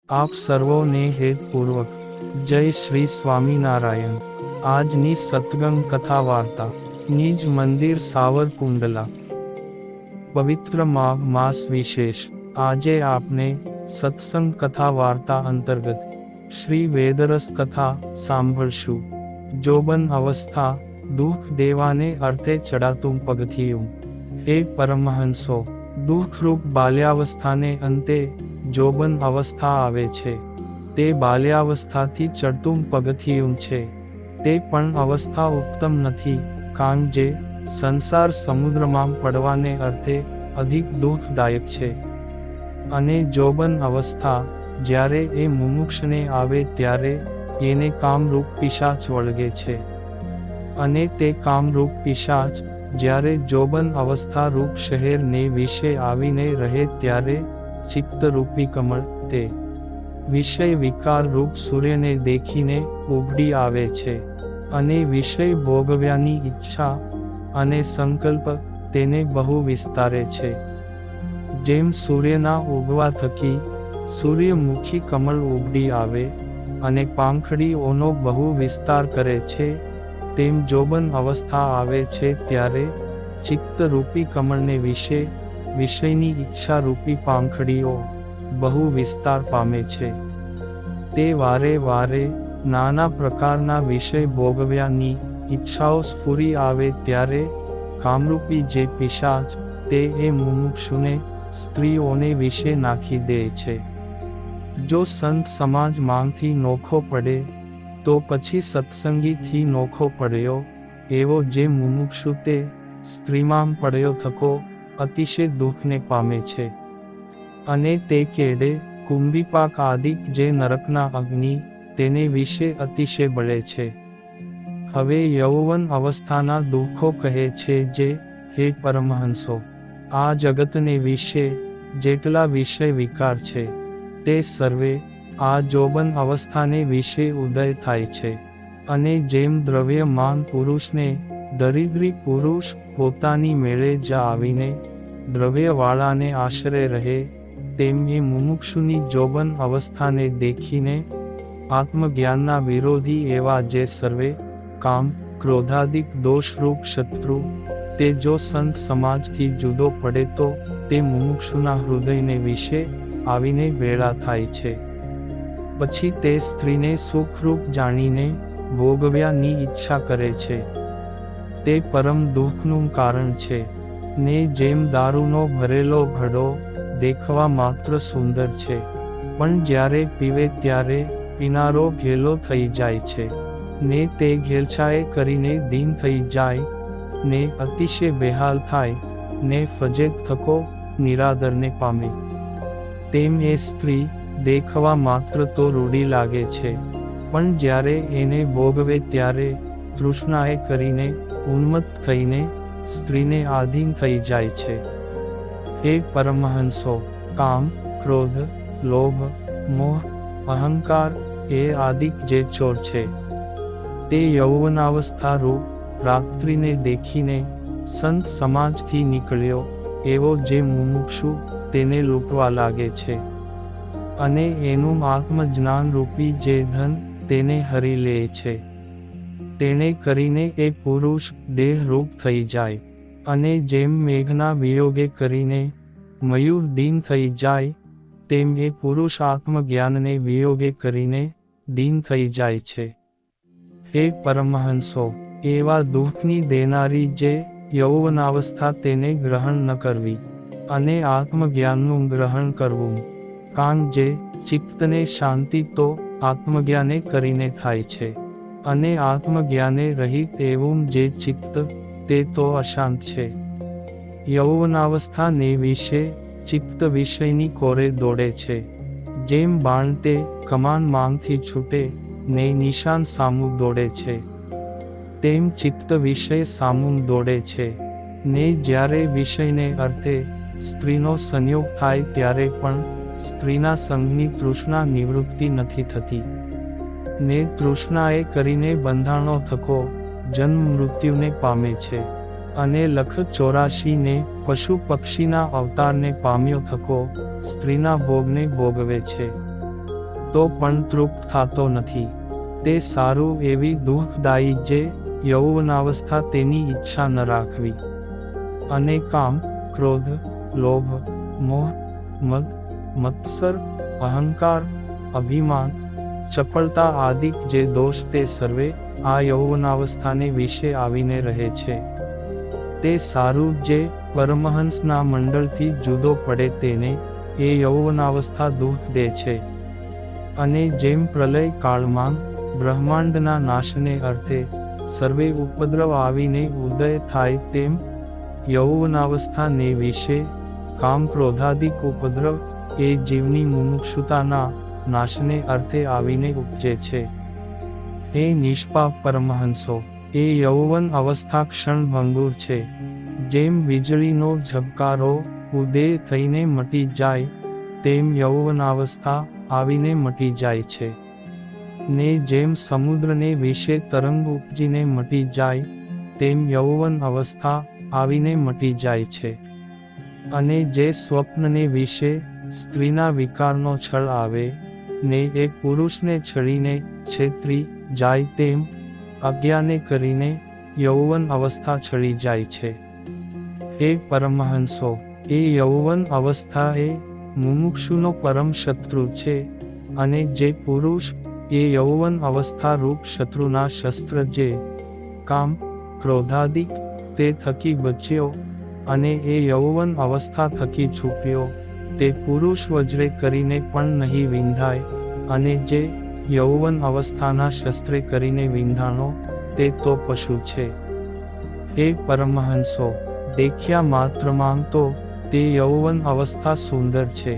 આપ સર્વોને હેતપૂર્વક જય શ્રી સ્વામિનારાયણ। આજની સત્સંગ કથા વાર્તા નિજ મંદિર સાવરકુંડલા। પવિત્ર માસ વિશેષ। આજે આપને સત્સંગ કથા વાર્તા અંતર્ગત શ્રી વેદરસ કથા સાંભળશું। જોબન અવસ્થા દુઃખ દેવાને અર્થે ચડાતું પગથિયું। હે પરમહંસો, દુઃખરૂપ બાલ્યાવસ્થાને અંતે જોબન અવસ્થા આવે છે। તે બાલ્યાવસ્થાથી ચડતું પગથિયું છે। તે પણ અવસ્થા ઉત્તમ નથી, કારણ જે સંસાર સમુદ્રમાં પડવાને અર્થે અધિક દુઃખદાયક છે। અને જોબન અવસ્થા જ્યારે એ મુમુક્ષને આવે ત્યારે એને કામરૂપ પિશાચ વળગે છે। અને તે કામરૂપ પિશાચ જ્યારે જોબન અવસ્થા રૂપ શહેરને વિશે આવીને રહે ત્યારે ચિત્તરૂપી કમળ તે વિષય વિકાર રૂપ સૂર્યને દેખીને ઉભરી આવે છે। અને વિષય ભોગવ્યાની ઈચ્છા અને સંકલ્પ તેને બહુ વિસ્તારે છે। જેમ સૂર્યના ઉગવા થકી સૂર્યમુખી કમળ ઉભરી આવે અને પાંખડીઓનો બહુ વિસ્તાર કરે છે, તેમ જોબન અવસ્થા આવે છે ત્યારે ચિત્તરૂપી કમળને વિશે વિષયની ઈચ્છારૂપી પાંખડીઓ બહુ વિસ્તાર પામે છે। તે વારે વારે નાના પ્રકારના વિષય ભોગવ્યાની ઈચ્છાઓ સ્ફુરી આવે ત્યારે કામરૂપી જે પિશાચ તે એ મુમુક્ષુને સ્ત્રીઓને વિશે નાખી દે છે। જો સંત સમાજ માંગથી નોખો પડે તો પછી સત્સંગીથી નોખો પડ્યો એવો જે મુમુક્ષુ તે સ્ત્રીમાં પડ્યો થકો અતિશય દુઃખને પામે છે। અને તે કેડે કુંભીપાક આદિક જે નરકના અગ્નિ તેને વિશે અતિશય બળે છે। હવે યૌવન અવસ્થાના દુઃખો કહે છે જે, હે પરમહંસો, આ જગતને વિશે જેટલા વિષય વિકાર છે તે સર્વે આ જોબન અવસ્થાને વિશે ઉદય થાય છે। અને જેમ દ્રવ્યમાન પુરુષને દરિદ્રી પુરુષ પોતાની મેળે જ આવીને દ્રવ્યવાળાને આશરે રહે, તેમ એ મુમુક્ષુની જોબન અવસ્થાને દેખીને આત્મજ્ઞાનના વિરોધી એવા જે સર્વે કામ ક્રોધાદિક દોષરૂપ શત્રુ તે જો સંત સમાજથી જુદો પડે તો તે મુમુક્ષુના હૃદયને વિશે આવીને ભેળા થાય છે। પછી તે સ્ત્રીને સુખરૂપ જાણીને ભોગવ્યાની ઈચ્છા કરે છે। તે પરમ દુઃખનું કારણ છે। ને જેમ દારૂનો ભરેલો ઘડો દેખવા માત્ર સુંદર છે, પણ જ્યારે પીવે ત્યારે પીનારો ઘેલો થઈ જાય છે। ને તે ઘેલછાએ કરીને દીન થઈ જાય, ને અતિશય બેહાલ થાય, ને ફજેત થકો નિરાદરને પામે। તેમ એ સ્ત્રી દેખવા માત્ર તો રૂડી લાગે છે, પણ જ્યારે એને ભોગવે ત્યારે તૃષ્ણાએ કરીને ઉન્મત્ત થઈને સ્ત્રીને આધીન થઈ જાય છે। હે પરમહંસો, કામ ક્રોધ લોભ મોહ અહંકાર એ આદિક જે ચોર છે તે યૌવનાવસ્થા રૂપ રાત્રિને દેખીને સંત સમાજથી નીકળ્યો એવો જે મુમુક્ષુ તેને લૂંટવા લાગે છે। અને એનું આત્મજ્ઞાન રૂપી જે ધન તેને હરી લે છે। તેને કરીને એ પુરુષ દેહરૂપ થઈ જાય। અને જેમ મેઘના વિયોગે કરીને મયુર દીન થઈ જાય, તેમ એ પુરુષ આત્મજ્ઞાનને વિયોગે કરીને દીન થઈ જાય છે। હે પરમહંસો, એવા દુઃખની દેનારી જે યૌવનાવસ્થા તેને ગ્રહણ ન કરવી, અને આત્મજ્ઞાનનું ગ્રહણ કરવું, કારણ જે ચિત્તને શાંતિ તો આત્મજ્ઞાને કરીને થાય છે। અને આત્મજ્ઞાને રહિત એવું જે ચિત્ત તે તો અશાંત છે। યૌવનાવસ્થાને વિશે ચિત્ત વિષયની કોરે દોડે છે। જેમ બાણ તે કમાન માંગથી છૂટે ને નિશાન સામું દોડે છે, તેમ ચિત્ત વિષય સામું દોડે છે। ને જ્યારે વિષયને અર્થે સ્ત્રીનો સંયોગ થાય ત્યારે પણ સ્ત્રીના સંગની તૃષ્ણા નિવૃત્તિ નથી થતી। ને તૃષ્ણાએ કરીને બંધાણો થકો જન્મ મૃત્યુને પામે છે। અને લખ 84 ને પશુ પક્ષીના અવતારને પામ્યો થકો સ્ત્રીના ભોગને ભોગવે છે। તો પણ તૃપ્ત થતો નથી. તે સારું એવી દુઃખદાયી જે યૌવનાવસ્થા તેની ઈચ્છા ન રાખવી. અને કામ, ક્રોધ, લોભ, મોહ, મદ, મત્સર, અહંકાર, અભિમાન, ચપળતા આદિ જે દોષ તે સર્વે આ યૌવનાવસ્થાને વિશે આવીને રહે છે. તે સારું જે પરમહંસના મંડળથી જુદો પડે તેને એ યૌવનાવસ્થા દુઃખ દે છે. અને જેમ પ્રલય કાળમાં બ્રહ્માંડના નાશને અર્થે સર્વે ઉપદ્રવ આવીને ઉદય થાય તેમ યૌવનાવસ્થાને વિશે કામ ક્રોધાદિક ઉપદ્રવ એ જીવની મુમુક્ષુતાના નાશને અર્થે આવીને ઉપજે છે. હે નિષ્પાપ પરમહંસો, એ યૌવન અવસ્થા ક્ષણભંગુર છે. જેમ વીજળીનો ઝબકારો ઉદય થઈને મટી જાય તેમ યૌવનાવસ્થા આવીને મટી જાય છે. ને જેમ સમુદ્રને વિશે તરંગ ઉપજીને મટી જાય તેમ યૌવન અવસ્થા આવીને મટી જાય છે. અને જે સ્વપ્નને વિશે સ્ત્રીના વિકારનો છળ આવે ને એ પુરુષને છળીને છેતરી જાય તેમ અજ્ઞાને કરીને યૌવન અવસ્થા છળી જાય છે. હે પરમહંસો, એ યૌવન અવસ્થા એ મુમુક્ષુનો પરમ શત્રુ છે. અને જે પુરુષ એ યૌવન અવસ્થા રૂપ શત્રુના શસ્ત્ર જે કામ, ક્રોધાદિક તે થકી બચ્યો અને એ યૌવન અવસ્થા થકી છૂપ્યો તે પુરુષ વજ્રે કરીને પણ નહીં વિંધાય. અને જે યૌવન અવસ્થાના શસ્ત્રે કરીને વિંધાણો તે તો પશુ છે. હે પરમહંસો, દેખ્યા માત્રમાં તો તે યૌવન અવસ્થા સુંદર છે,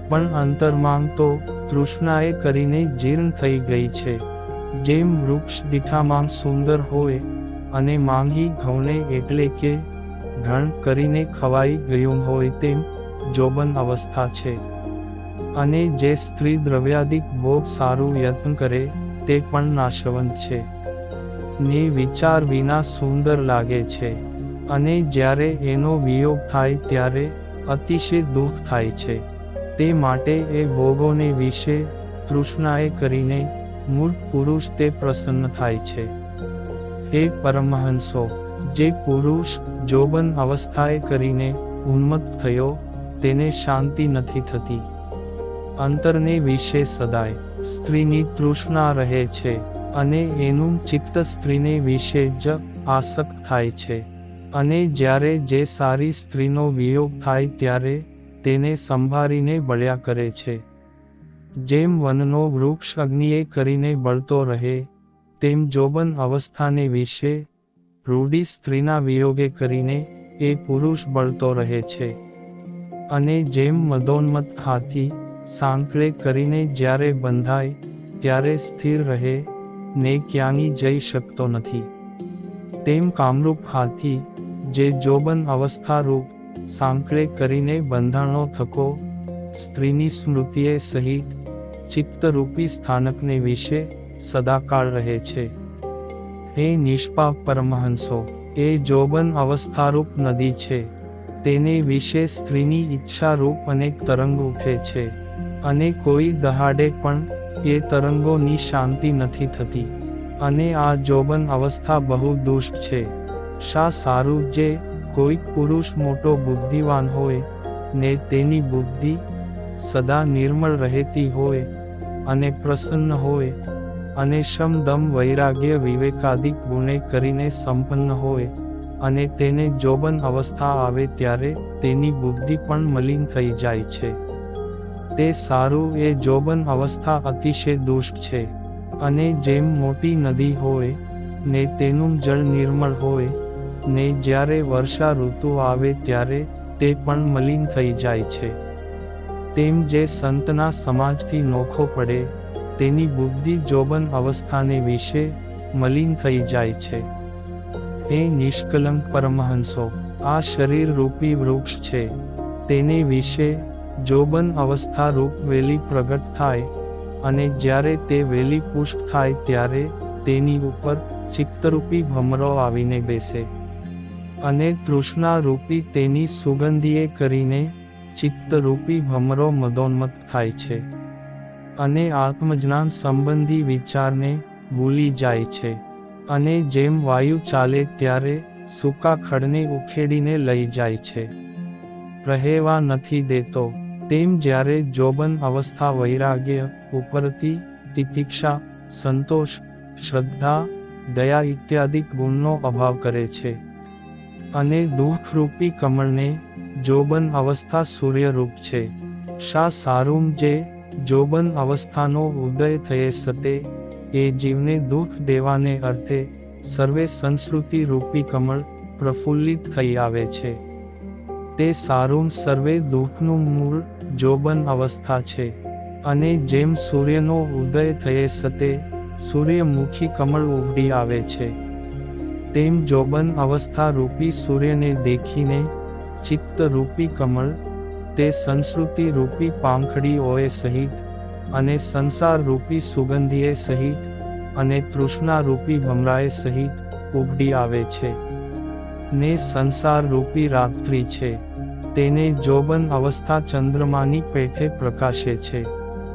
પણ અંતરમાં તો તૃષ્ણાએ કરીને જીર્ણ થઈ ગઈ છે. જેમ વૃક્ષ દીઠામાં સુંદર હોય અને માંગી ઘઉંને એટલે કે ઘણ કરીને ખવાઈ ગયું હોય તેમ જોબન અવસ્થા છે. અને જે સ્ત્રી દ્રવ્યાદિક ભોગ સારું યત્ન કરે તે પણ નાશવંત છે ને વિચાર વિના સુંદર લાગે છે. અને જ્યારે એનો વિયોગ થાય ત્યારે અતિશય દુઃખ થાય છે. તે માટે એ ભોગોને વિશે તૃષ્ણાએ કરીને મૂર્ખ પુરુષ તે પ્રસન્ન થાય છે. હે પરમહંસો, જે પુરુષ જોબન અવસ્થાએ કરીને ઉન્મત્ત થયો તેને શાંતિ નથી થતી. અંતરને વિશે સદાય સ્ત્રીની તૃષ્ણા રહે છે અને એનું ચિત્ત સ્ત્રીને વિશે જ આસક્ત થાય છે. અને જ્યારે જે સારી સ્ત્રીનો વિયોગ થાય ત્યારે તેને સંભાળીને બળ્યા કરે છે. જેમ વનનો વૃક્ષ અગ્નિએ કરીને બળતો રહે તેમ જોબન અવસ્થાને વિશે રૂઢી સ્ત્રીના વિયોગે કરીને એ પુરુષ બળતો રહે છે. અને જેમ મદોન્મત્ત હાથી સાંકળે કરીને જ્યારે બંધાય ત્યારે સ્થિર રહે ને ક્યાંય જઈ શકતો નથી, તેમ કામરૂપ હાથી જે જોબન અવસ્થારૂપ સાંકળે કરીને બંધાણો થકો સ્ત્રીની સ્મૃતિએ સહિત ચિત્તરૂપી સ્થાનકને વિશે સદાકાળ રહે છે. હે નિષ્પાપ પરમહંસો, એ જોબન અવસ્થારૂપ નદી છે. તેને વિશે સ્ત્રીની ઈચ્છારૂપ અનેક તરંગ ઉઠે છે અને કોઈ દહાડે પણ એ તરંગોની શાંતિ નથી થતી. અને આ જોબન અવસ્થા બહુ દુષ્ટ છે. શા સારું જે કોઈક પુરુષ મોટો બુદ્ધિવાન હોય ને તેની બુદ્ધિ સદા નિર્મળ રહેતી હોય અને પ્રસન્ન હોય અને શમ દમ વૈરાગ્ય વિવેકાદિક ગુણે કરીને સંપન્ન હોય અને તેને જોબન અવસ્થા આવે ત્યારે તેની બુદ્ધિ પણ મલિન થઈ જાય છે. તે સારું એ જોબન અવસ્થા અતિશય દુષ્ટ છે. અને જેમ મોટી નદી હોય ને તેનું જળ નિર્મળ હોય ને જ્યારે વર્ષા ઋતુ આવે ત્યારે તે પણ મલિન થઈ જાય છે, તેમ જે સંતના સમાજથી નોખો પડે તેની બુદ્ધિ જોબન અવસ્થાને વિશે મલિન થઈ જાય છે. હે નિષ્કલંક પરમહંસો, આ શરીર રૂપી વૃક્ષ છે. તેને વિશે જોબન અવસ્થા રૂપ વેલી પ્રગટ થાય અને જ્યારે તે વેલી પુષ્ટ થાય ત્યારે તેની ઉપર ચિત્તરૂપી ભમરો આવીને બેસે અને તૃષ્ણા રૂપી તેની સુગંધીએ કરીને ચિત્તરૂપી ભમરો મદોન્મત્ત થાય છે. અને આત્મજ્ઞાન સંબંધી વિચારને ભૂલી જાય છે. અને જેમ વાયુ ચાલે ત્યારે સૂકા ખડને ઉખેડીને લઈ જાય છે, રહેવા નથી દેતો, તેમ જ્યારે જોબન અવસ્થા વૈરાગ્ય, ઉપરતી, તિતિક્ષા, સંતોષ, શ્રદ્ધા, દયા ઇત્યાદિ ગુણનો અભાવ કરે છે. અને દુઃખરૂપી કમળને જોબન અવસ્થા સૂર્યરૂપ છે. શા સારું જે જોબન અવસ્થાનો ઉદય થયે સતે એ જીવને દુઃખ દેવાને અર્થે સર્વે સંસ્કૃતિ રૂપી કમળ પ્રફુલ્લિત થઈ આવે છે. તે સારું સર્વે દુઃખનું મૂળ જોબન અવસ્થા છે. અને જેમ સૂર્યનો ઉદય થયે સતે સૂર્યમુખી કમળ ઉગડી આવે છે, તેમ જોબન અવસ્થા રૂપી સૂર્યને દેખીને ચિત્ત રૂપી કમળ તે સંસ્કૃતિ રૂપી પાંખડીઓએ સહિત અને સંસાર રૂપી સુગંધીએ સહિત અને તૃષ્ણા રૂપી ભમરાએ સહિત ઉગડી આવે છે. ને સંસાર રૂપી રાત્રિ છે, તેને જોબન અવસ્થા ચંદ્રમાની પેઠે પ્રકાશે છે.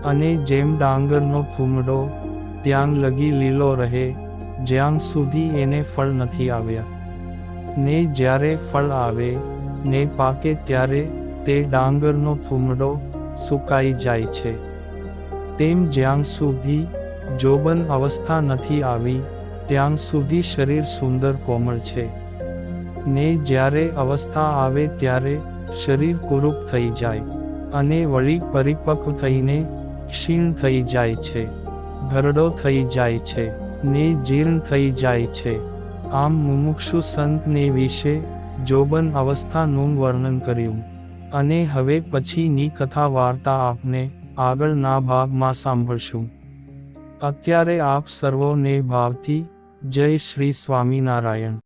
અને જેમ ડાંગરનો થૂમડો ત્યાં લગી લીલો રહે જ્યાં સુધી એને ફળ નથી આવ્યા, ને જ્યારે ફળ આવે ને પાકે ત્યારે તે ડાંગરનો થૂમડો સુકાઈ જાય છે, તેમ જ્યાં સુધી જોબન અવસ્થા નથી આવી ત્યાં સુધી શરીર સુંદર કોમળ છે. ને જ્યારે અવસ્થા આવે ત્યારે શરીર કુરૂપ થઈ જાય અને વળી પરિપક્વ થઈને ક્ષીણ થઈ જાય છે, ઘરડો થઈ જાય છે, ને જીર્ણ થઈ જાય છે. આમ મુમુક્ષુ સંતને વિશે જોબન અવસ્થાનું વર્ણન કર્યું. અને હવે પછીની કથા વાર્તા આપને આગળના ભાગમાં સાંભળશું. અત્યારે આપ સર્વોને ભાવથી જય શ્રી સ્વામિનારાયણ.